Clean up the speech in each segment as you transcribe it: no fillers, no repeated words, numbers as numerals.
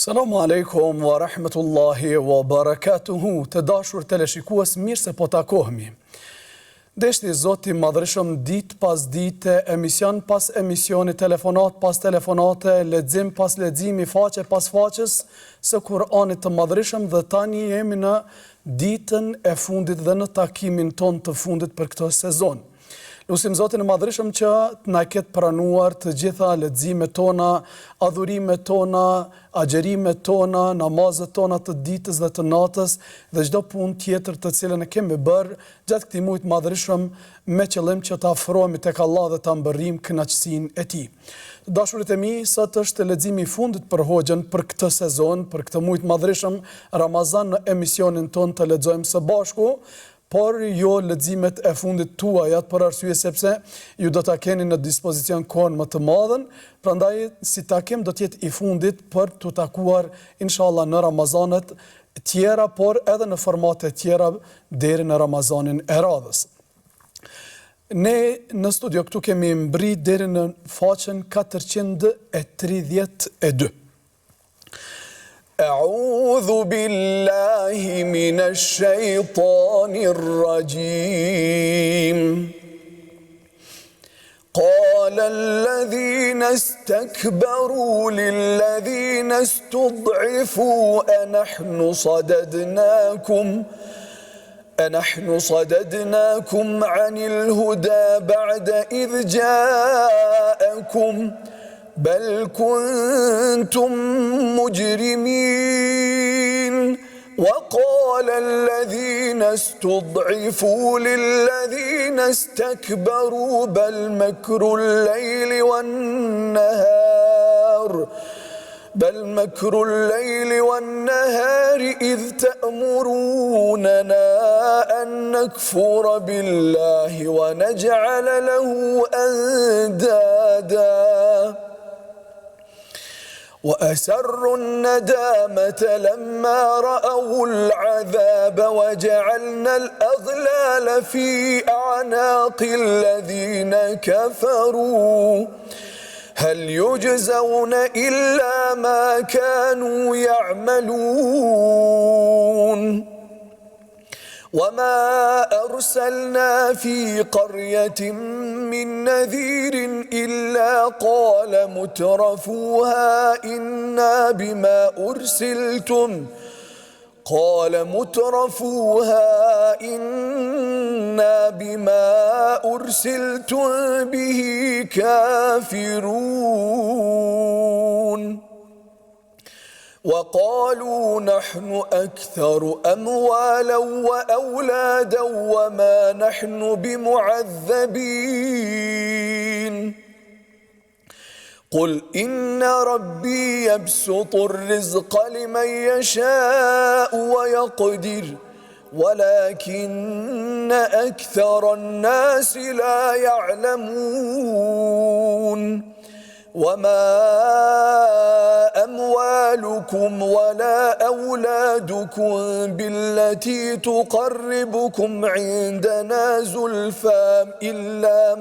Salamu alaikum wa rahmetullahi wa barakatuhu. Të dashur teleshikues, mirë se po takohemi. Deshti Zoti madhreshëm ditë pas dite, emision pas emisioni, telefonat pas telefonate, lexim pas leximi, faqe pas faqes së Kur'anit të madhreshëm, dhe tani jemi në ditën e fundit dhe në takimin ton të fundit për këtë sezon. Lusim Zotin e madhreshëm që na ketë pranuar të gjitha leximet tona, adhurimet tona, agjerimet tona, namazet tona të ditës dhe të natës dhe çdo punë tjetër të cilën e kemi bërë gjatë këtij muaji të madhreshëm me qëllim që të afrohemi tek Allah dhe ta mbërrijmë kënaqësinë e Tij. Dashurit e mi, sot është leximi i fundit për hoxhën për këtë sezon, për këtë muaj të madhreshëm Ramazan, në emisionin ton të lexojmë së bashku, por jo leximet e fundit tuajat, për arsye sepse ju do ta keni në dispozicion kohën më të madhen, prandaj si takim do të jetë i fundit për të takuar inshallah në Ramazanet tjera, por edhe në formate tjera deri në Ramazanin e radhës. Ne në studio këtu kemi mbrit deri në faqen 432. أعوذ بالله من الشيطان الرجيم قال الذين استكبروا للذين استضعفوا أنحن صددناكم عن الهدى بعد إذ جاءكم بل كنتم مجرمين وقال الذين استضعفوا للذين استكبروا بل مكر الليل والنهار إذ تأمروننا أن نكفر بالله ونجعل له أندادا وأسروا الندامة لما رأوا العذاب وجعلنا الأغلال في أعناق الذين كفروا هل يجزون إلا ما كانوا يعملون وما أرسلنا في قرية من نذير إلا قال مترفوها إنا بما أرسلتم به كافرون وقالوا نحن أكثر أموالا وأولادا وما نحن بمعذبين قل إن ربي يبسط الرزق لمن يشاء ويقدر ولكن أكثر الناس لا يعلمون وما أموالكم ولا أولادكم بالتي تقربكم عندنا زلفى إلا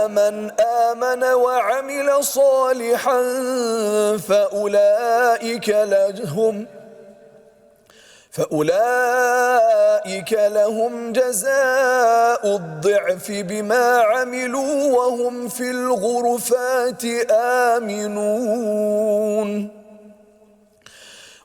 من آمن وعمل صالحا فأولئك لهم جزاء الضعف بما عملوا وهم في الغرفات آمنون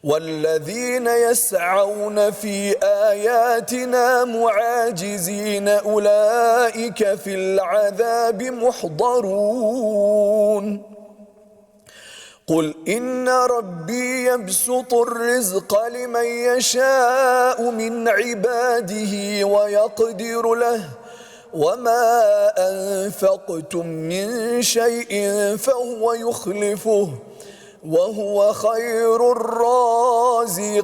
والذين يسعون في آياتنا معاجزين أولئك في العذاب محضرون قل إن ربي يبسط الرزق لمن يشاء من عباده ويقدر له وما أنفقتم من شيء فهو يخلفه وهو خير الرازقين.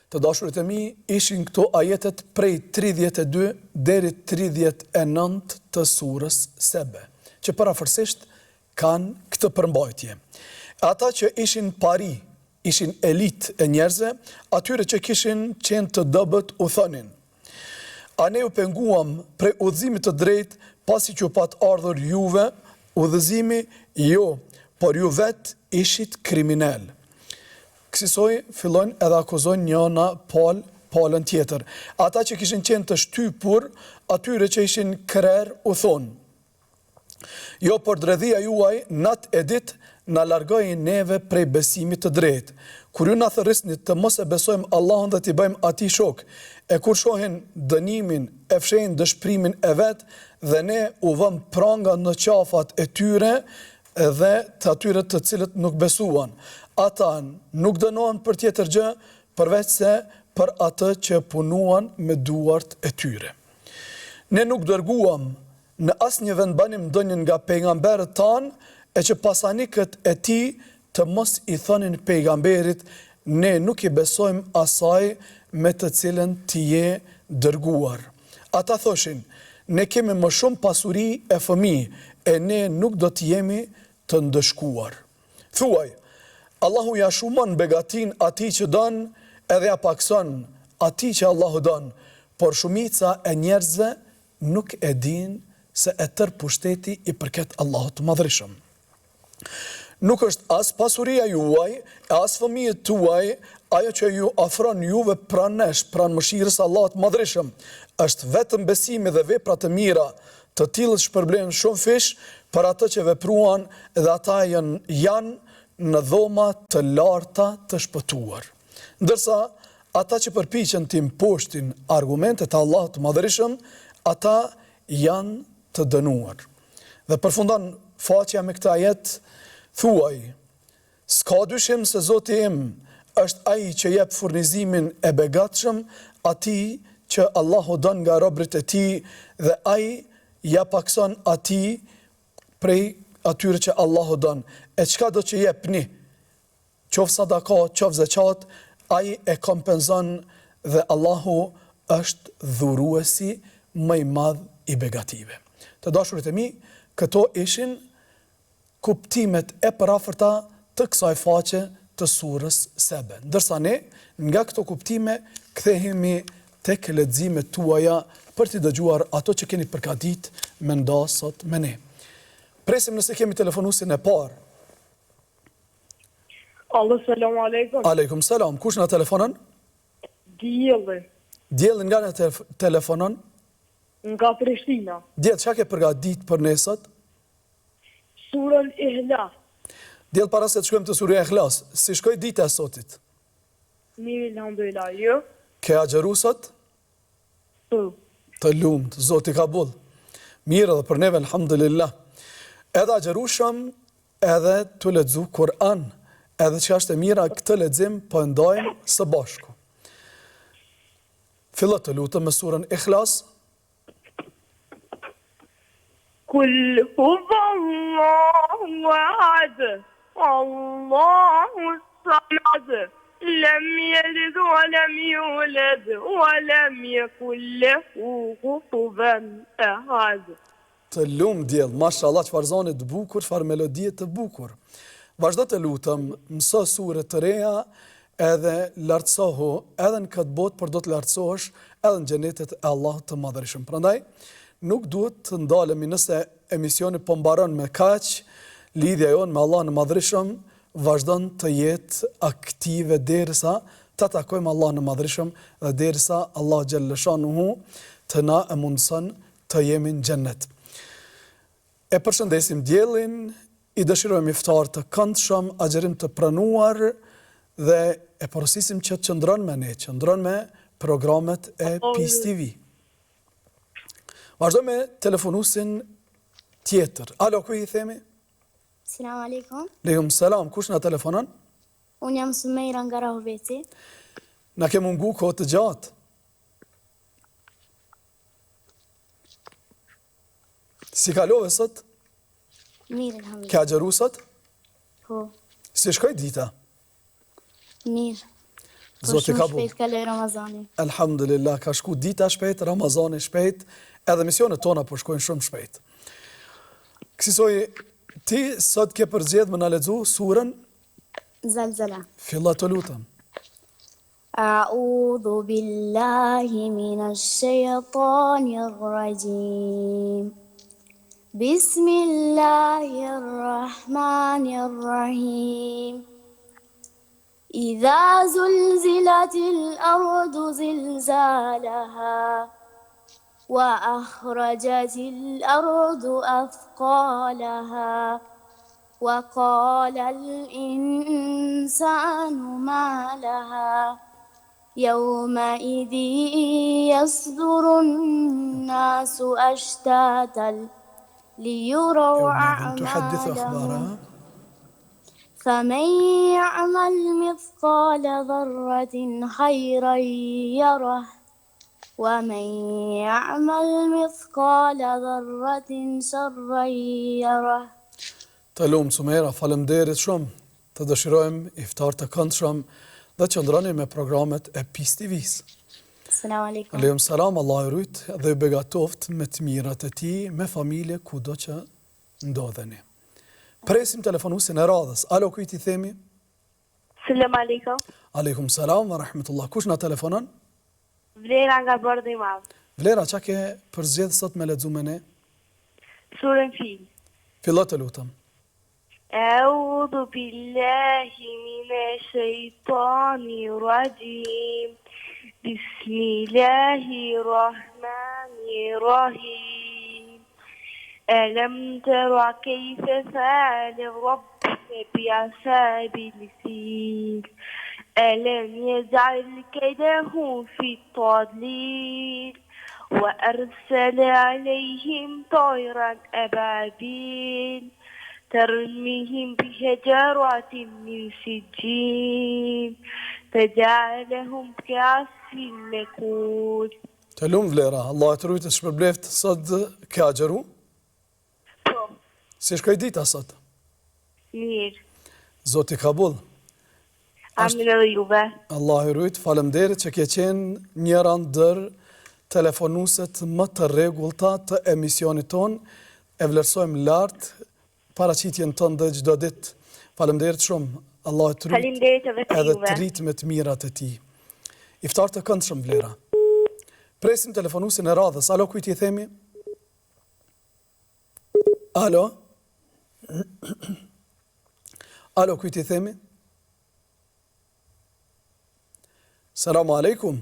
Të dashurit e mi, ishin këto ajetet prej 32 deri 39 të surës Sebe, që parafërsisht kanë këtë përmbajtje. Ata që ishin pari, ishin elit e njerëzve, atyre që kishin qenë të dobët u thonin: A ne u penguam prej udhëzimit të drejtë pasi që pat ardhur juve udhëzimi jo, por ju vetë ishit kriminal. Kësaj fillojnë edhe akuzojnë njëna palën tjetër. Ata që kishin qenë të shtypur, atyre që ishin krer u thonë: jo, por dredhia juaj nat e dit na largoi neve prej besimit të drejtë. Kur ju na thërrisni të mos e besojmë Allahun dhe t'i bëjmë atij shok, e kur shohin dënimin, e fshehin dëshpërimin e vet, dhe ne u vëm pranga në qafat e tyre dhe të atyre të cilët nuk besuan. Ata nuk dënohen për tjetër gjë përveç se për atë që punuan me duart e tyre. Ne nuk dërguam në asnjë vend banim ndonjën nga pejgamberët tanë, e që pasanikët e tij të mos i thonin pejgamberit: ne nuk i besojmë asaj me të cilën ti je dërguar. Ata thoshin: ne kemi më shumë pasuri e fëmijë, e ne nuk do të jemi të ndëshkuar. Thuaj: Allahu ja shumon begatin atij që don, edhe ja pakson atij që Allahu don, por shumica e njerëzve nuk e din se e tërë pushteti i përket Allahut të Madhërisëm. Nuk është as pasuria juaj, as fëmijët tuaj, ajo që ju afron juve pranë nesh, pranë mëshirës Allahut të Madhërisëm, është vetëm besimi dhe vepra të mira, të tillët shpërblejnë shumë fish për atë që vepruan, dhe ata janë në dhoma të larta të shpëtuar. Ndërsa ata që përpiqen të imposhtin argumentet e Allahut të Madhërisëm, ata janë të dënuar. Dhe përfundon faqja me këtë ajet: thuaj, s'ka dyshim se Zoti im është ai që jep furnizimin e begatshëm atij që Allahu don nga robërit e tij, dhe ai ja pakson atij prej atyre që Allahu don. E çka do që jepni, qoftë sadaka, qoftë zeqat, ai e kompenzon, dhe Allahu është dhuruesi më i madh i begative. Të dashurit e mi, këto ishin kuptimet e përafërta të kësaj faqe të surës Sebe. Ndërsa ne, nga këto kuptime, kthehemi tek leximet tuaja për t'i dëgjuar ato që keni përgatitur me nda sot me ne. Presim nëse kemi telefonuesin e parë. Allo, selam aleikum. Aleikum selam. Kush na telefonon? Dielli. Dielli, nga na telefonon? Nga Prishtina. Dielli, çka ke përgatitur për nesër? Surën Ihlas. Dielli, para se të shkojmë të surja Ihlas, si shkoi dita e sotit? Mirë, alhamdulillah. Jo? Ke agjeru sot? Po. Të lumt, Zoti ka boll. Mirë, edhe për neve, alhamdulillah. Edhe agjerushëm, edhe të lexu Kur'an, edhe që është e mira këtë lexim po e ndajmë së bashku. Fillo të lutëm me surën Ihlas. Kull huvallahu ahad, Allahu samad, lem yelid wa lem yulad wa lem yakul lahu kufuwan ahad. Të lumë djellë, mashallah, çfarë zone të bukur, çfarë melodie të bukur. Vazhdo të lutëm, mëso sure të reja, edhe lartësohu, edhe në këtë botë, por do të lartësohesh edhe në xhenetet e Allahut të Madhërisëm. Prandaj, nuk duhet të ndalemi nëse emisioni po mbaron me kaq, lidhja jonë me Allahun e Madhërisëm vazhdon të jetë aktive derisa të takojmë Allahun e Madhërisëm dhe derisa Allah xhalla shanuhu të na e mundson të jemi në xhennet. E përshëndesim diellin, i dëshirojmë iftar të këndshëm, agjerim të pranuar, dhe e porosisim që të qëndron me ne, qëndron me programet e PIS TV. Vazhdo me telefonusin tjetër. Alo, ku i themi? Selam aleikum. Aleikum selam. Kush na telefonon? Unë jam Sumejra nga Rahoveci. Na ke mungu kohë të gjatë. Si kalove sot? Mirë, alhamdulillah. Ke agjeru sot? Po, Si shkoj dita? mirë. Po Zoti ka shumë bu. shpejt kaloj Ramazani. Alhamdulillah, ka shku dita shpejt, Ramazani shpejt, edhe misionet tona po shkojnë shumë shpejt. Kësisoj, ti sot ke përgjedh me na lexu surën Zalzala. Filla të lutëm. أعوذ بالله من الشيطان الرجيم بسم الله الرحمن الرحيم إذا زلزلت الأرض زلزالها وأخرجت الأرض أثقالها وقال الإنسان ما لها يومئذ يصدر الناس أشتاتا ليروا يومئذ تحدث أعمالهم أخبارها فمن يعمل مثقال ذرة خيرا يره ومن يعمل مثقال ذرة شرا يره. Të lumë Sumera, faleminderit shumë, të dëshirojmë iftar të këndshëm dhe qëndroni me programet e PIS TV-s. Selam alaikum. Aleikum salam, Allah i rujt dhe ju begatoft me të mirat e ti, me familje kudo që ndodheni. Presim telefonusin e radhës. Alo, kujt i themi? Selam alaikum. Aleikum salam wa rahmetullah. Kush na telefonon? Vlera nga Bardhi i Madh. Vlera, çka ke përzgjedh sot me lexu me ne? Surën Fil. Fillo të lutem. أعوذ بالله من الشيطان الرجيم بسم الله الرحمن الرحيم ألم تر كيف فعل ربك بأصحاب الفيل ألم يجعل كيدهم في التضليل وأرسل عليهم طيرا أبابيل ترميهم بحجارة من سجيل فجعلهم كعصف مأكول. Të lumë Vlera, Allah e të rujtë shpërbleft sot ke agjeru? Po, Si shkoj dita sot? mirë. Zoti kabul. Amin edhe juve. Allah i rujtë, falemderit që ke qenë njëra ndër telefonuset më të rregullta të emisionit ton, e vlerësojmë lartë paraqitjen tonë dhe çdo ditë. Faleminderit shumë. Allah të rrit Faleminderit edhe edhe juve. të rrit me të mirat e tij. Iftar të këndshëm Vlera. Presim telefonusin e radhës. Alo, kujt i themi? Alo? Alo, kujt i themi? Selamu alaikum.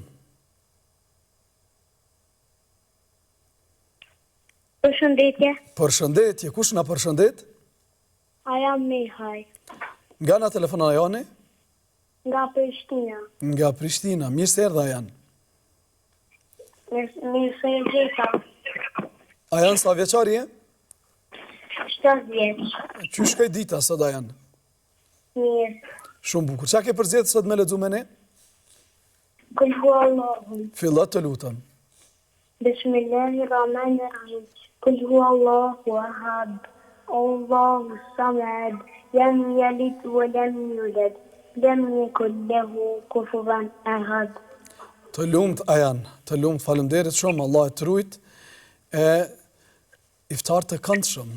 Përshëndetje. Përshëndetje, kush na përshëndet? A jam Mihaj, Nga na telefonon Ajani? nga Prishtina. Nga Prishtina. Mirë se erdha janë. Mirë se e gjeta. A janë sa vjeqari e? 7 vjeç. Qysh shkoj dita sot a janë? Mirë. Shumë bukur. Qa ke përzjedhë sot me lexu me ne? Kul huwa Allahu. Fillat të lutem. Bismillahirrahmanirrahim. Kul huwa Allahu ahad. Allahu samad. Lam yalid wa lam yulad. Lam yakul lahu kufuwan ahad. Të lumt a janë. Të lumt, faleminderit shumë. Allah e të rujt e iftar të këndshëm.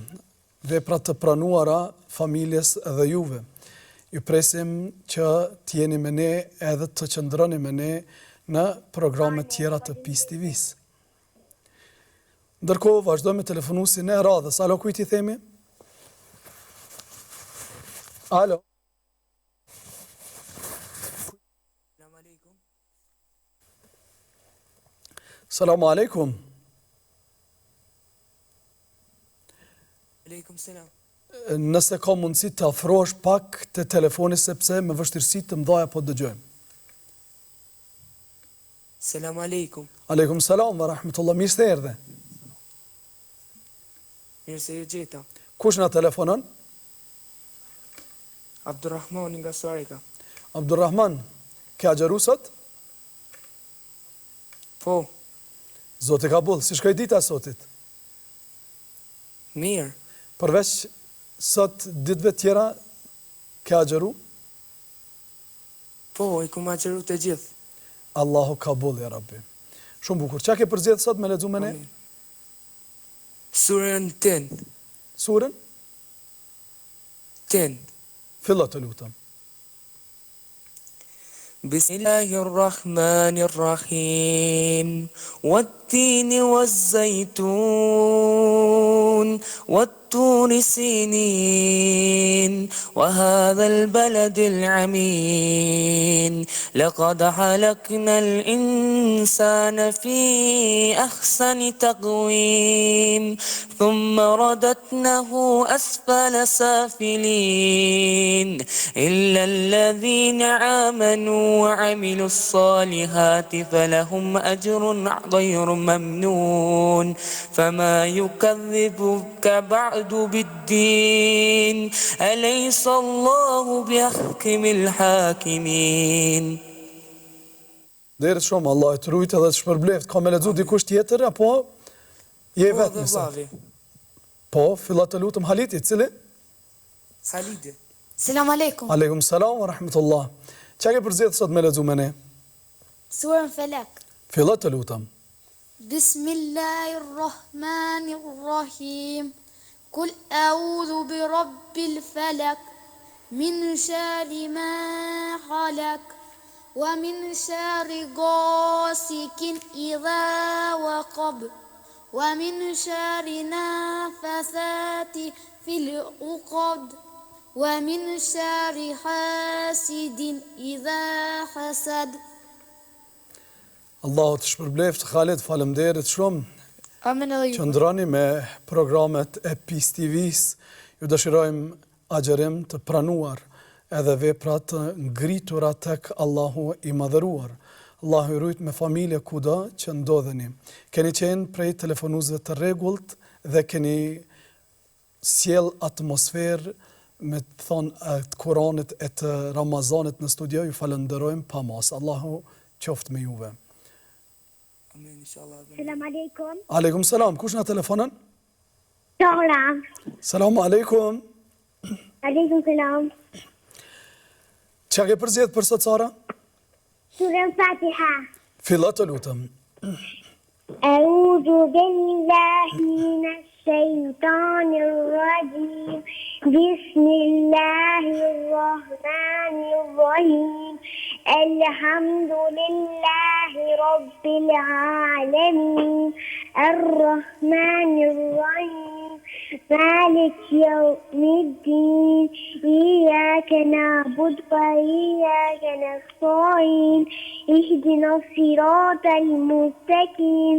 Vepra të pranuara familjes dhe juve. Ju presim që t'jeni me ne edhe të qëndroni me ne në programet tjera të PIS TV-s. Ndërkohë, vazhdojmë me telefonusin e radhës. Alo, kujt i themi? Alo? Salamu alaikum. Aleikum selam. Nëse ka mundësi të afrosh pak të telefoni sepse me vështirësi të mdhaja po dëgjojmë. Selam aleikum. Aleikum salam wa rahmetullah. Mirë se erdhe. Mirë se e gjeta. Kush na telefonon? Abdurrahman nga Sarika. Abdurrahman, ke agjeru sot? Po, Zoti ka bull, si shkoj dita sotit? mirë. Përveç sot ditëve tjera ke agjeru? Po, i ku ma qëru të gjithë. Allahu ka bull, ja Rabbi. Shumë bukur. Qa ke përzjedh sot me lexu me ne? Surën tënë, Surën? tënë. Fillo të lutem. بسم الله الرحمن الرحيم والتين والزيتون والطور سينين وهذا البلد العمين لقد خلقنا الإنسان في أحسن تقويم ثم رددناه أسفل سافلين إلا الذين آمنوا وعملوا الصالحات فلهم أجر غير ممنون فما يكذبك بعد بالدين أليس الله بأحكم الحاكمين. Derë shumë, Allah e të rujtë edhe të shpërbleft. Ka me lexu dikush tjetër, apo je vetë dhe nëse? vlavi. Po, fillat të lutëm Halitit, cili? Halide. Selam aleikum. Aleikum salam wa rahmatullah. Qa ke përzjedhë sot me lexu me ne? Surën Felak. Fillat të lutëm. Bismillahirrahmanirrahim. Kul a'udhu bi rabbil falak min sharri ma khalaq wa min sharri ghasikin idha waqab wa min sharri nafasati fil uqad wa min sharri hasidin idha hasad. Allahu të shpërbleft, Khalid, falemderit shumë. Amen edhe ju. Qëndroni me programet e PIS TV-s. Ju dëshirojmë agjerim të pranuar edhe vepra të ngritura tek Allahu i madhëruar. Allahu i rujt me familje kudo që ndodheni. Keni qenë prej telefonuzve të rregullt dhe keni sjell atmosferë me të thonë të Kuranit e të Ramazanit në studio. Ju falenderojmë pa mas. Allahu qoftë me juve. Amin, inshallah. Selam aleikum. Aleikum salam. Kush na telefonon? Sara. Salamu aleikum. Aleikum selam. Qa ke përzjedh për sot, Sara? Surën Fatiha. Fillat të lutëm. أعوذ بالله من الشيطان الرجيم بسم الله الرحمن الرحيم الحمد لله رب العالمين الرحمن الرحيم مالك يوم الدين إياك نعبد وإياك نستعين اهدنا الصراط المستقيم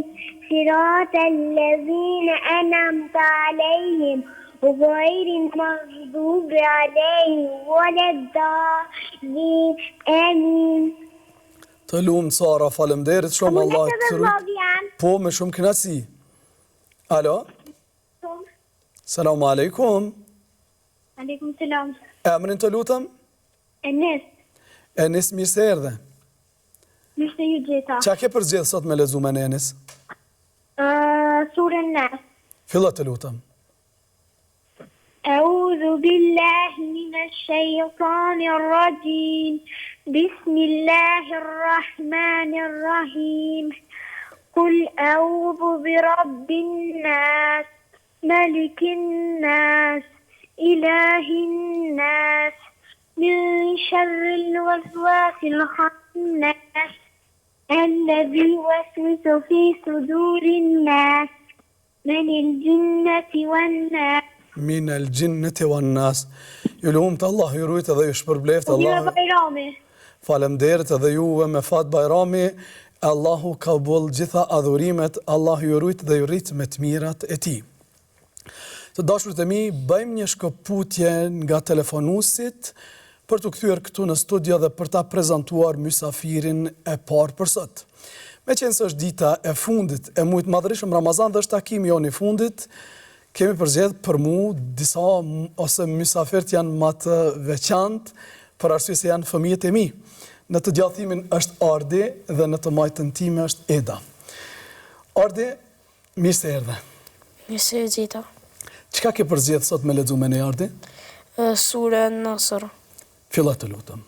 صراط الذين أنعمت عليهم غير المغضوب عليهم ولا الضالين آمين. Të lumë, Sara, falemderit shumë, Allah të rujt. Po, me shumë kënaqësi. Alo? Salamu alaikum. Aleikum selam. Emrin të lutëm? Enes, Enis, mirë se erdhe. mirë se ju gjeta. Qa ke përzjedh sot me lexu me ne, Enis? Surën Nas. Fillat të lutëm. أعوذ بالله من الشيطان الرجيم بسم الله الرحمن الرحيم قل أعوذ برب الناس ملك الناس إله الناس من شر الوسواس الخناس الذي يوسوس في صدور الناس من الجنة والناس. Min el gjinneti wan nas. Ju lumt, Allah ju rujt edhe ju shpërbleft. Allah falemderit edhe juve me fat bajrami. Allahu ka bëll gjitha adhurimet. Allah ju rujt dhe ju rrit me të mirat e ti. Të dashurit e mi, bëjmë një shkëputje nga telefonusit për të kthyer këtu në studio dhe për ta prezantuar mysafirin e parë për sot. Me qenë se është dita e fundit e muajit madhërishëm Ramazan dhe është takimi jon i fundit, kemi përzgjedhur për mu disa ose mysafirët janë më të veçantë për arsye se janë fëmijët e mi. Në të gjathimin është Ardi dhe në të majtën time është Eda. Ardi, mirë se erdhe. Mirë se gjeta. Çka ke përzgjedhur sot me lexu me ne, Ardi? Surën Nasr. Fillat të lutëm.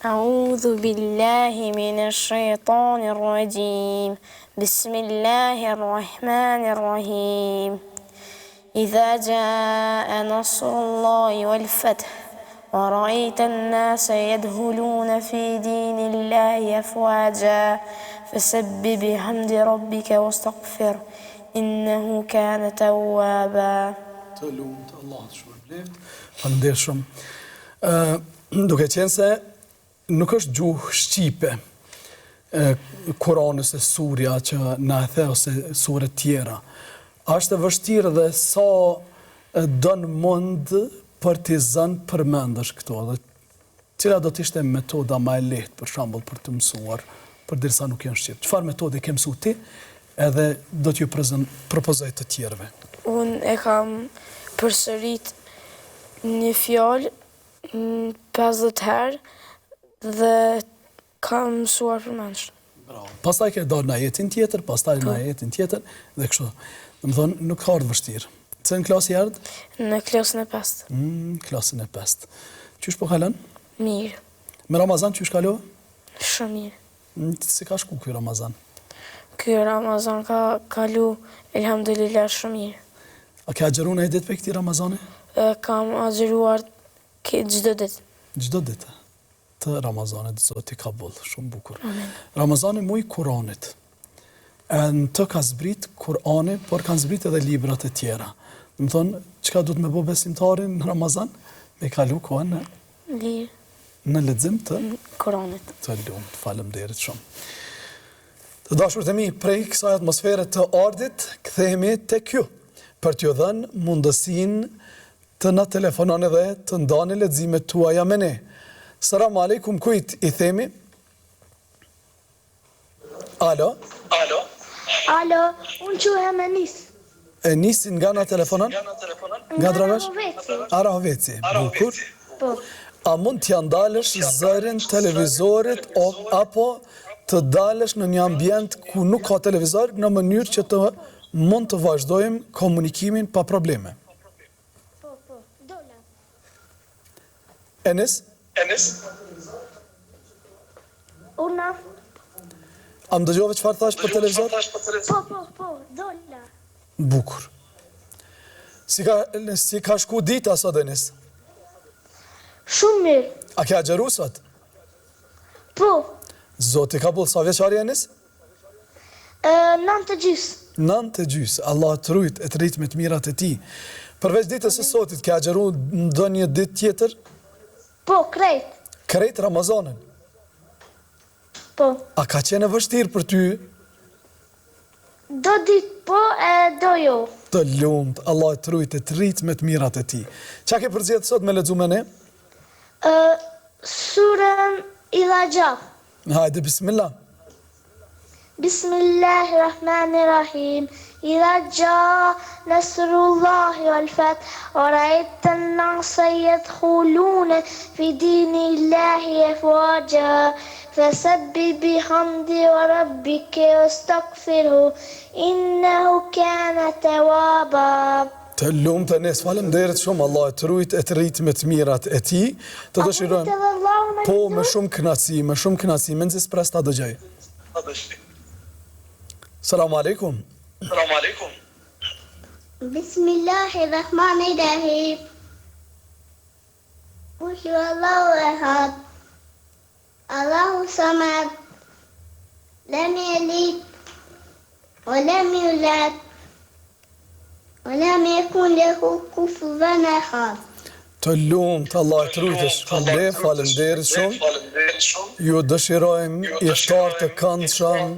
أعوذ بالله من الشيطان الرجيم بسم الله الرحمن الرحيم إذا جاء نصر الله والفتح ورأيت الناس يدخلون في دين الله أفواجا فسبح بحمد ربك واستغفر إنه كان توابا. Të lumt Allah shumë bleft. Faleminderit shumë. Duke qenë se nuk është gjuhë shqipe Kurani se surja që na e the ose sure tjera. Është e vështirë dhe sa don mund për t'i zënë përmendësh këto dhe cila do t'ishte metoda më e lehtë për shembull për të mësuar përderisa nuk janë shqip. Çfarë metode ke mësuar ti edhe do t'ju propozoj të tjerëve? Unë e kam përsërit një fjalë 50 herë dhe kam mësuar përmendsh. Bravo. Pastaj ke dalë në ajetin tjetër, pastaj në ajetin tjetër dhe kështu. Domethënë nuk ka ardhur vështirë. Pse në klasë erdh? Në klasën e 5. Klasën e 5. Qysh po kalon? Mirë. Me Ramazan qysh kalove? Shumë mirë. Si ka shku ky Ramazan? Ky Ramazan ka kalu elhamdulillah shumë mirë. A ke agjeru në ditë për këti Ramazani? Kam agjeruar çdo ditë. Çdo ditë të Ramazanit, Zoti ka boll, shumë bukur. Amen. Ramazani muj Kuranit. Në të ka zbrit Kurani, por kanë zbrit edhe librat e tjera. Më thonë, çka du të me bo besimtarin në Ramazan? Me kalu kohën në lexim të Kuranit. Të lumt, faleminderit shumë. Të dashur të mi, prej kësaj atmosfere të ardit, kthehemi tek ju për t'ju dhënë mundësinë të na telefononi dhe të ndani leximet tuaja me ne. Selam aleikum, kujt i themi? Alo? Alo, unë quhem Enis. Nisin nga na telefonon? Nga Dragash? Arahoveci. Bukur. Po. A mund t'ja ndalësh zërin televizorit apo të dalësh në një ambient ku nuk ka televizor në mënyrë që të mund të vazhdojmë komunikimin pa probleme? Po, dola. Enis? Una. A më dëgjove çfarë thash për televizor? Po, dola. Bukur. Si ka shku dita sot, Enis? Shumë mirë. A ke agjeru sot? Po, Zoti ka boll, sa vjeçar je, Enis? 9:30. 9:30. Allah të rujt e të rrit me të mirat e ti. Përveç ditës së sotit, ke agjeru ndonjë ditë tjetër? Po, krejt. Krejt Ramazanin. Po. A ka qenë e vështirë për ty? Do ditë po e do jo. Të lumt, Allah të rujt e të rrit me të mirat e ti. Qa ke përzjedhë sot me lexu me ne? Surën Ilajah. Hajde, bismillah. Bismillahirrahmanirrahim. إذا جاء نصر الله والفتح ورأيت الناس يدخلون في دين الله أفواجا فسبح بحمد ربك واستغفره إنه كان توابا. Të lumt e nes, faleminderit shumë, Allah e të rujt e të rrit me të mirat e ti. Të dëshirojmë. Po, me shumë kënaqësi, me nxis pres ta dëgjoj. Selam aleikum. Bismillahirrahmanirrahim. Qul huwallahu ahad. Allahu samad. Lam yalid wa lam yulad. Wa lam yakun lahu kufuwan ahad. Të lumt, Allah të rujtësh, faleminderit shumë. Ju dëshirojmë iftar të këndshëm.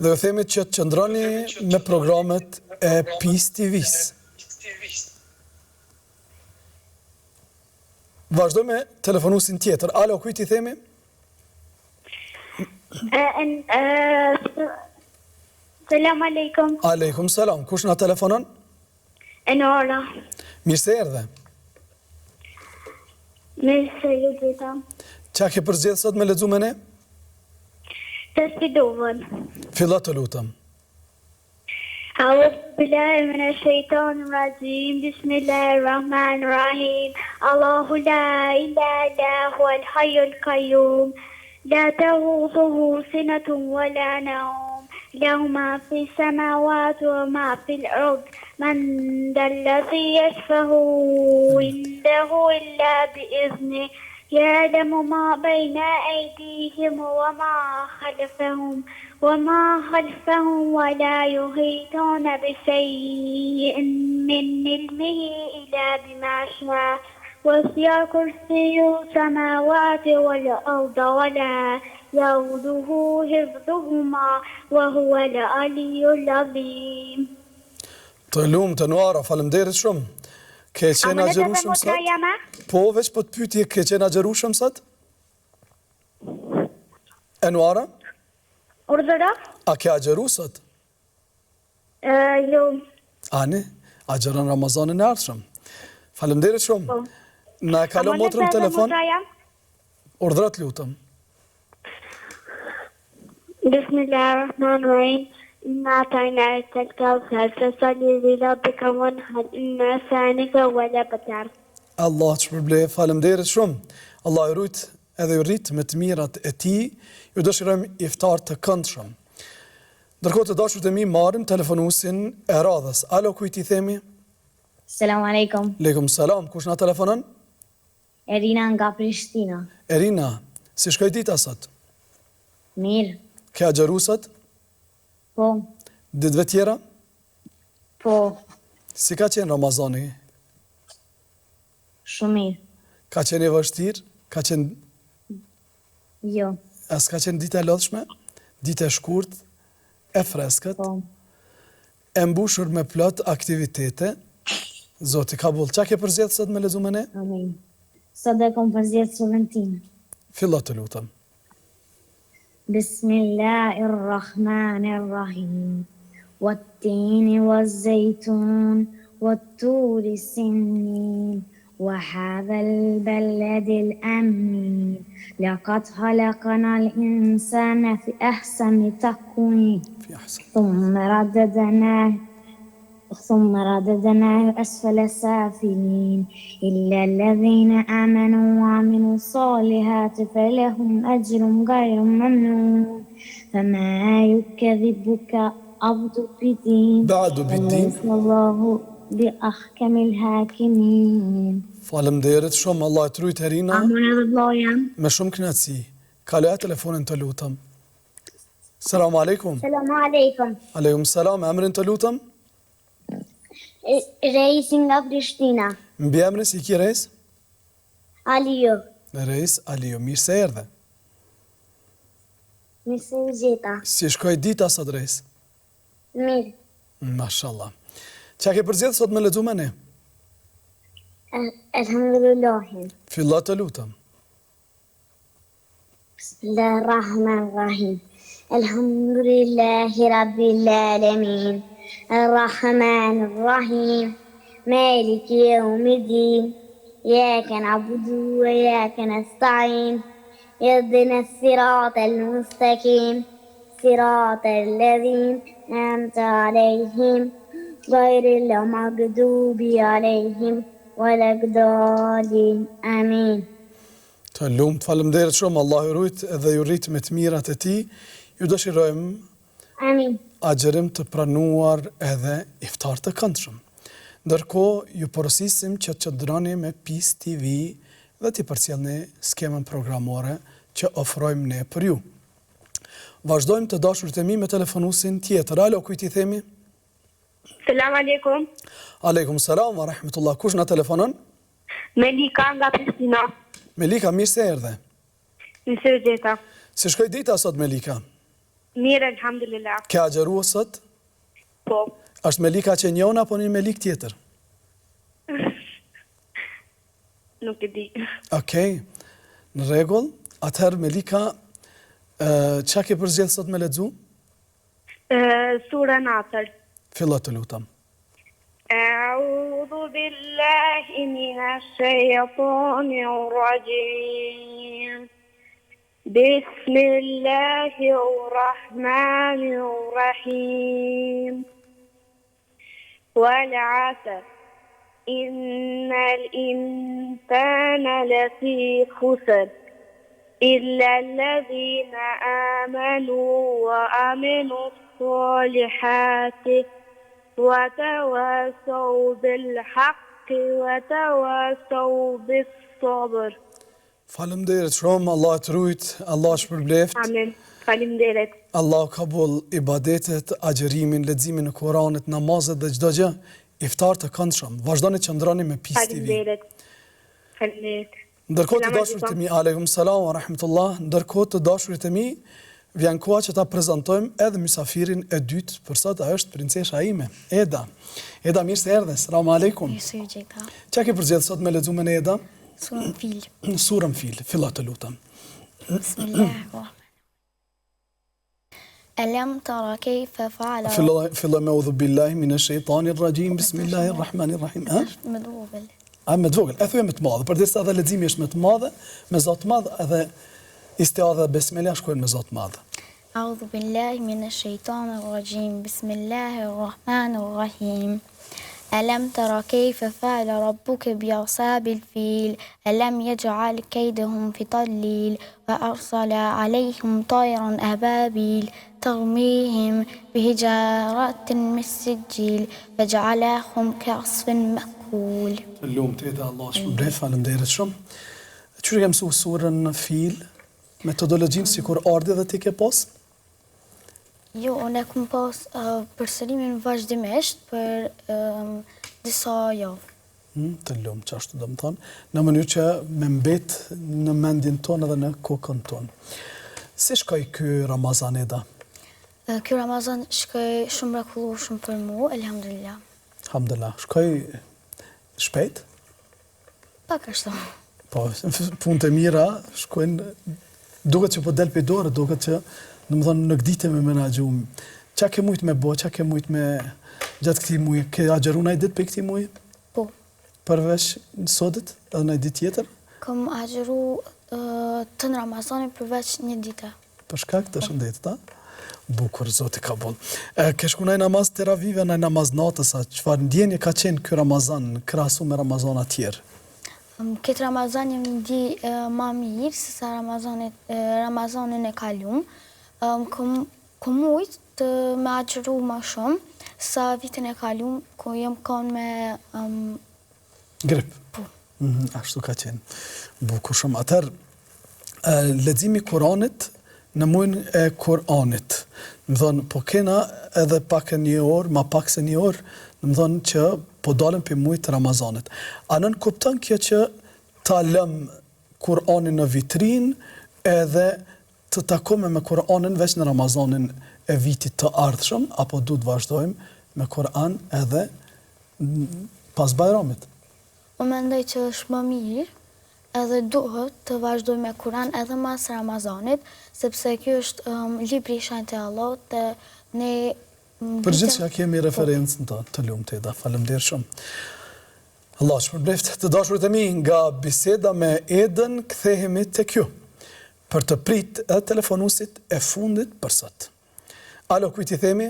Dhe ju themi që të qëndroni në programet e PIS TV-s. Vazhdoj me telefonusin tjetër. Alo, kujt i themi? Selam aleikum. Aleikum selam. Kush na telefonon? Enora. Mirë se erdhe. Mirë se ju gjitha. Qa ke përzgjedhë sot me lexu me ne? Të spidovën. Fillo të lutem. أعوذ بالله من الشيطان الرجيم بسم الله الرحمن الرحيم الله لا إله إلا هو الحي القيوم لا تأخذه سنة ولا نوم له ما في السماوات وما في الأرض من ذا الذي يشفع عنده إلا بإذنه يعلم ما بين أيديهم وما خلفهم ولا يحيطون بشيء من علمه إلا بما شاء وسع كرسيه السماوات والأرض ولا يؤوده حفظهما وهو العلي العظيم. Të lumë të nuara, falemderit shumë. Ke qenë agjerushëm sot? Po, veç po të pytje, ke qenë agjerushëm sot? E nuara? Urdhëra? A ke agjeru sot? Jo. Ani, agjeron Ramazanin e ardhshëm. Falemderit shumë. Na e kalon motrën telefon? Urdhrat lutëm. Bismillahirrahmanirrahim. إنا أعطيناك الكوثر فصل لربك وانحر إن شانئك هو الأبتر. Allah të shpërblej, falemderit shumë. Allah i rujt edhe i rrit me të mirat e ti, ju dëshirojmë iftar të këndshëm. Ndërkohë të dashur të mi marim telefonusin e radhës. Alo, kujt i themi? Selam aleikum. Aleikum salam, kush na telefonon? Erina nga Prishtina. Erina, si shkoj dita sot? Mirë. Ke agjeru sot? Po. Ditëve tjera? Po. Si ka qenë Ramazani? Shumë mirë. Ka qenë e vështirë? Ka qenë... Jo. As ka qenë dita e lodhshme? Dita e shkurt? E freskët? Po. E mbushur me plot aktivitete? Zoti ka bull. Qa ke përzjedhë sot me lezu me ne? Amin. Sot dhe kom përzjedhë Solentinë. Fillo të lutëm. Bismillahirrahmanirrahim. والتين والزيتون والطور سنين وهذا البلد الأمين لقد خلقنا الإنسان في أحسن تقويم في أحسن. ثم رددناه أسفل سافلين إلا الذين آمنوا وعملوا الصالحات فلهم أجر غير ممنون فما يكذبك بعد بالدين الله بأحكم الحاكمين. Faleminderit shumë, Allah e të rujt Herina. Amin edhe vëlla jam. Me shumë knatësi. Kaloja telefonin të lutëm. Selamu alaikum. Selamu alaikum. Aleikum salam, emrin të lutëm? Reis nga Prishtina. Mbi emrin si ki Reis? Aliu. Reis Aliu, mirë se erdhe. Mirë se u gjeta. Si shkoj dita sot Reis? Mirë. Mashallah. Qa ke përzjedhë sot me lexu me ne? Elhamdulillahi. Fillo të lutëm. Bismillahirrahmanirrahim. Elhamdulillahi rabbil alamin. Arrahmanirrahim. Maliki yawmiddin. Iyyaka na'budu wa iyyaka nasta'in. اهدنا الصراط المستقيم صراط الذين أنعمت عليهم غير المغضوب عليهم ولا الضالين آمين. Të lumë, të falemderit shumë, Allah ju rujt edhe ju rrit me të mirat e ti, ju dëshirojmë Amin. agjerim të pranuar edhe iftar të këndshëm. Ndërkohë, ju porosisim që të qëndroni me PIS TV dhe t'i përcjellni skemën programore që ofrojmë ne për ju. Vazhdojmë të dashurit e mi me telefonusin tjetër. Alo, kujt i themi? Selam aleikum. Aleikum salam wa rahmetullah. Kush na telefonon? Melika nga Prishtina. Melika, mirë se erdhe. Mirë se u gjeta. Si shkoj dita sot, Melika? Mirë, alhamdulillah. Ke agjeru sot? Po. Është Melika që njon apo një Melik tjetër? Nuk e di. Okej, në rregull. Atëherë, Melika, qa ke përzgjedhë sot me lexu? Sura Nasr. Fillo të lutem. أعوذ بالله من الشيطان الرجيم بسم الله الرحمن الرحيم والعصر إن الإنسان لفي خسر إلا الذين آمنوا وعملوا الصالحات وتواصوا بالحق وتواصوا بالصبر. Faleminderit shumë, Allah të rujt, Allah shpërbleft. Amen. Faleminderit. Allah kabul ibadetet, agjerimin, leximin e Kuranit, namazet dhe çdo gjë. Iftar të këndshëm. Vazhdoni që ndroni me Peace TV. Faleminderit. Faleminderit. Ndërkohë të dashurit e mi, aleikum salam wa rahmatullah, ndërkohë të dashurit e mi, vjen koha që ta prezantojmë edhe mysafirin e dytë, për sot ajo është princesha ime, Eda. Eda, mirë se erdhe. Selam aleikum. Mirë se u gjeta. Çka ke përgjedhur sot me lexumen e Eda? Surën Fil. Surën Fil, fillo të lutem. Bismillahirrahmanirrahim. Alam tara kayfa fa'ala Fillo me udhu billahi minash shaitanir rajim. Bismillahirrahmanirrahim. me duvël. Me të vogël, e thuaj me të madhe, përderisa edhe leximi është me të madhe, me zot të madh, edhe istiadha dhe besmela shkojnë me zot të madh. A'udhu billahi minash shaitanir rajim. Bismillahirrahmanir rahim. ألم تر كيف فعل ربك بأصحاب الفيل ألم يجعل كيدهم في تضليل وأرسل عليهم طيرا أبابيل ترميهم بحجارة من سجيل فجعلهم كعصف مأكول. Lumt edhe Allah shpërblet, faleminderit shumë. Qyri ke mësuar surën Fil, metodologjinë sikur ardhi dhe ti ke pas? Jo, unë e kom pas përsërimin vazhdimisht për disa javë. Të lumt, që ashtu do më thonë, në mënyrë që me mbet në mendjen tonë edhe në kokën tonë. Si shkoj ky Ramazan, Eda? Ky Ramazan shkoj shumë mrekullueshëm për mua, elhamdulillah. Alhamdulillah. Shkoj shpejt? Pak ashtu. Po, punët e mira shkojnë, duket që po del për dorë, duket që në më thonë në gdite me menaxhu. Qa ke mujt me bo, qa ke mujt me gjatë këti muj? Ke agjeru nëjë ditë për këti muj? Po. Përveç në sotit edhe nëjë ditë tjetër? Kam agjeru të në Ramazani përveç një dite. Për shkak të shëndetit, a? Bukur, zoti ka bon. Ke shku nëjë namaz teravive, nëjë namaz natës, a qëfar ndjenje ka qenë kjo Ramazan, krasu me Ramazana tjerë? Këtë Ramazan jam ndi ma mirë, se sa Ramazanin e kalum. Kom mujt të me agjeru ma shumë, sa vitin e kalum, ku jem konë me... Grip? Po. Ashtu ka qenë. Bukur shumë. Atër, leximi Kuranit në muajin e Kuranit. Më thonë, po kena edhe pak e një orë, ma pak se një orë, më thonë që po dalëm për muajit Ramazanit. A nën kupton kjo që ta lëm Kuranin në vitrin edhe të takome me Kuranin veç në Ramazanin e vitit të ardhshëm, apo du të vazhdojmë me Kuran edhe pas Bajramit? Unë mendoj që është më mirë, edhe duhet të vazhdoj me Kuran edhe mas Ramazanit, sepse kjo është libri i shenjtë e Allahut dhe ne... Për gjithë që kemi referencën të lumt Eda, faleminderit shumë. Allah shpërbleft, të dashurit e mi, nga biseda me Edën, kthehemi tek ju, për të prit edhe telefonusit e fundit për sot. Alo, kujt i themi?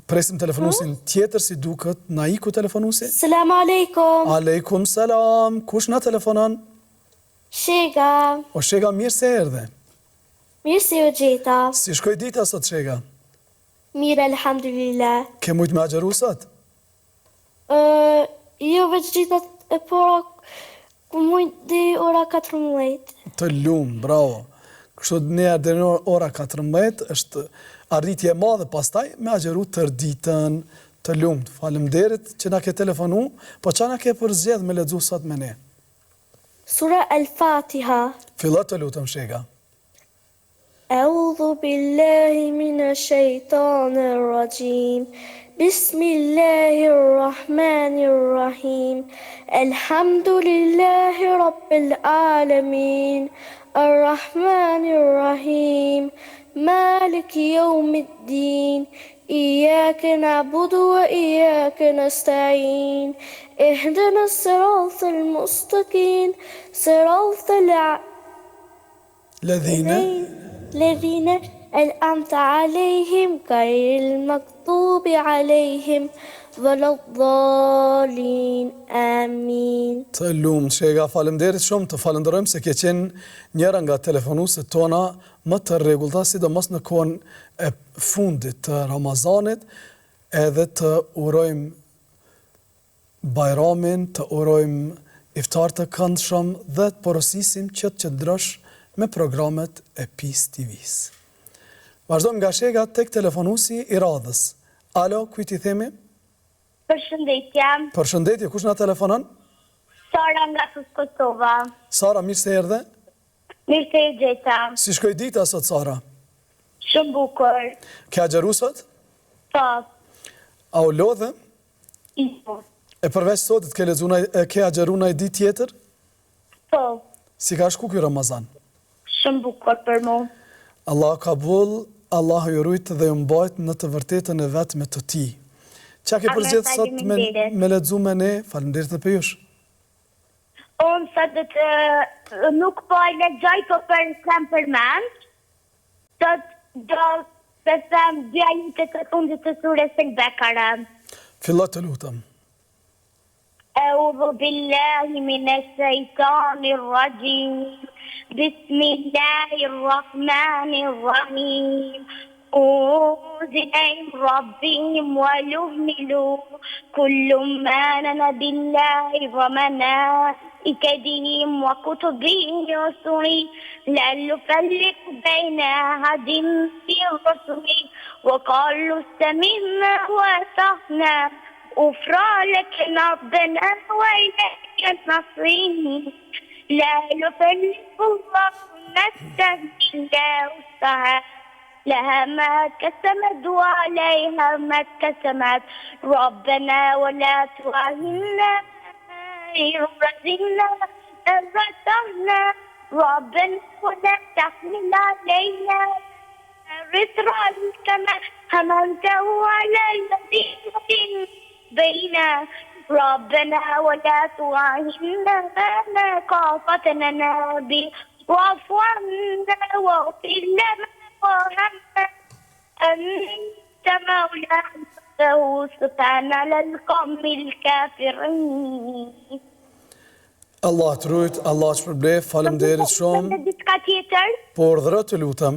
Presim telefonusin tjetër si duket, na iku telefonusi? Selam aleikum. Aleikum salam, kush na telefonon? Shega. O Shega, mirë se erdhe. Mirë se u gjeta. Si shkoj dita sot, Shega? Mirë, alhamdulillah. Ke mujt me agjeru sot? Jo veç gjitat e pora, ku mujt dhe ora 14. Të lumë, bravo. Kështu njerë dhe në ora 14 është arritje e madhe, pastaj me agjeru tër ditën. Të lumë, faleminderit që na ke telefonu, po qa na ke përzgjedh me lexu sot me ne? Sura Al-Fatiha. Fillo të lutëm, Shega. أعوذ بالله من الشيطان الرجيم بسم الله الرحمن الرحيم الحمد لله رب العالمين الرحمن الرحيم مالك يوم الدين إياك نعبد وإياك نستعين اهدنا الصراط المستقيم صراط الذين أنعمت عليهم غير المغضوب عليهم ولا الضالين آمين. Të lumë, Shega, faleminderit shumë, të falenderojmë se ke qenë njëra nga telefonuesit tona më të rregullta, sidomos në kohën e fundit të Ramazanit, edhe të urojmë Bajramin, të urojmë iftar të këndshëm dhe të porosisim që të qëndrosh me programet e PIS TV-s. Vazhdojmë nga Shega tek telefonuesi i radhës. Alo, kujt i themi? Përshëndetje. Përshëndetje, kush na telefonon? Sara nga Kosova. Sara, mirë se erdhe. Mirë se e gjeta. Si shkoj dita sot, Sara? Shumë bukur. Ke agjeru sot? Po. A u lodhe? Jo. E përveç sotit ke agjeru në ditë tjetër? Po. Si ka shku ky Ramazan? Shumë bukur për mu. Allah kabul, Allah ju rujt dhe ju mbajt në të vërtetën e vetme të ti. Qa ke përgjith sot me lexu me ne? Faleminderit dhe për jush. Unë sot nuk po e lexoj, po kam përmend. Sot do të them dy ajete të fundit të surës Al-Bekara. Fillo të lutem. أعوذ بالله من الشيطان الرجيم بسم الله الرحمن الرحيم أوذي ربهم وليؤمنوا كل ما آمن بالله وملائكته وكتبه ورسله لا نفرق بين أحد من رسله وقالوا سمعنا وأطعنا غفرانك ربنا وإليك المصير لا يكلف الله نفسا إلا وسعها لها ما كسبت وعليها ما اكتسبت ربنا ولا تؤاخذنا إن نسينا أو أخطأنا ربنا ولا تحمل علينا إصرا كما حملته على الذين من بينا ربنا ولا تؤاخذنا ما طاقة لنا به واعف عنا واغفر لنا وارحمنا أنت مولانا سبحان القوم الكافرين. Allah të rujt, Allah të shpërblef, faleminderit shumë. Diçka tjetër? Por dhe të lutem.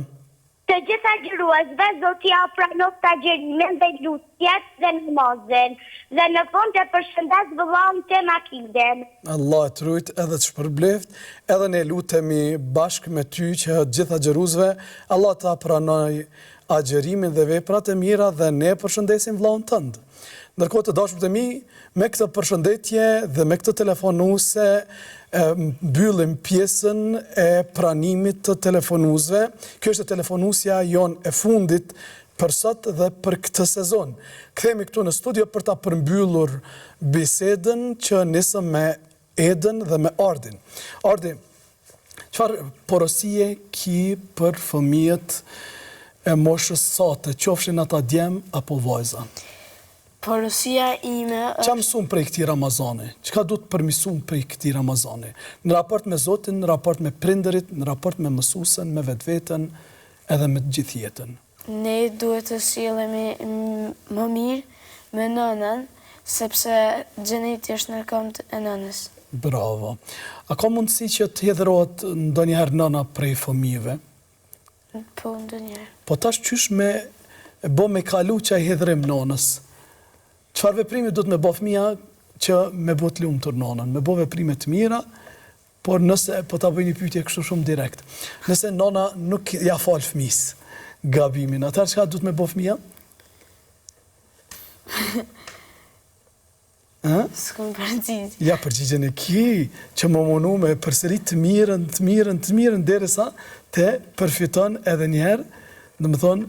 Të gjitha agjëruesve, Zoti ja pranon të agjërimin dhe lutjet dhe namazin. Dhe në fund të përshëndes vëllain tim Akiden. Allah të rujt edhe të shpërbleft, edhe ne lutemi bashkë me ty që gjitha agjëruesve, Allah ta pranoj agjërimin dhe veprat e mira dhe ne përshëndesim vëllain tënd. Ndërkohë të dashur të mi, me këtë përshëndetje dhe me këtë telefonuese mbyllim pjesën e pranimit të telefonuesve. Kjo është telefonuesja jon e fundit për sot dhe për këtë sezon. Kthehemi këtu në studio për ta përmbyllur bisedën që nisëm me Edën dhe me Ardin. Ardi, çfarë porosie ki për fëmijët e moshës sate, qofshin ata djem apo vajza? Porosia ime Qa mësum prej këti Ramazani? Qka du të përmisum prej këti Ramazani? Në raport me Zotin, në raport me prindërit, në raport me mësuesen, me vetveten, edhe me gjithë jetën. ne duhet të sillemi më mirë me nënën, sepse xheneti është në këmbët e nënës. Bravo. A ka mundësi që të hedhërohet ndonjëherë nëna prej fëmijëve? Po ndonjëherë. Po tash qysh me kalu që i hedhërim nënës? Çfarë veprimi do të me bo fëmija që me bo të lumtur nënën, me bo veprime të mira, por nëse, po ta bëj një pyetje kështu shumë direkt, nëse nëna nuk ja fal fëmis gabimin, atëherë çka do të me bo fëmija? S'kam përgjigje. Ja, përgjigjen e ki, që më munu me përsërit të mirën, derisa të përfiton edhe njerë, në më thonë,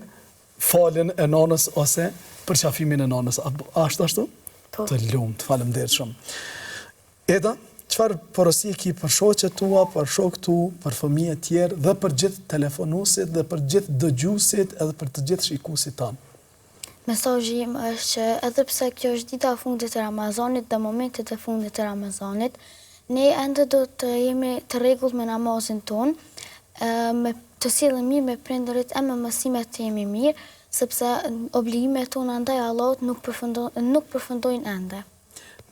faljen e nanës ose përqafimin e nanës. Ashtu? Po. Të lumt, faleminderit shumë. Eda, çfarë porosie ki për shoqet tua, për shokët tu, për fëmijët tjerë dhe për gjithë telefonuesit dhe për gjithë dëgjuesit edhe për të gjithë shikuesit tanë? Mesazhi im është që edhe pse kjo është dita e fundit të Ramazanit dhe momentet e fundit të Ramazanit, ne ende do të jemi të rregullt me namazin ton, me të sillemi mirë me prindërit e me mësimet të jemi mirë, sepse obligimet tona ndaj Allahut nuk përfundojnë ende.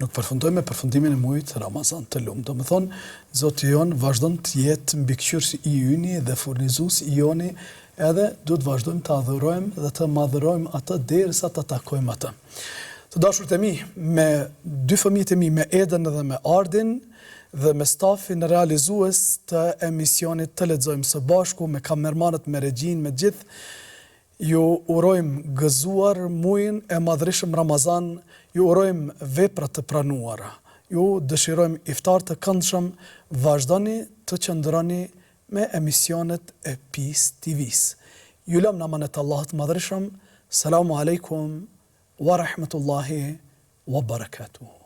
Nuk përfundojmë me përfundimin e muajit Ramazan të lumë. Do më thonë, Zoti jonë vazhdon të jetë mbikëqyrës i yni dhe furnizues i joni, edhe du të vazhdojmë të adhurojmë dhe të madhërojmë atë derisa të takojmë atë. Të dashur të mi, me dy fëmijët e mi, me Eden dhe me Ardin, dhe me stafin realizues të emisionit Të lexojmë së bashku, me kamermanët, me regjin, me gjithë, ju urojmë gëzuar muajin e madhërishëm Ramazan, ju urojmë vepra të pranuara, ju dëshirojmë iftar të këndshëm, vazhdoni të qëndroni me emisionet e PIS TV-s. Ju lëm në amanet Allahut madhërishëm, Selamu alaikum wa rahmetullahi wa barakatuh.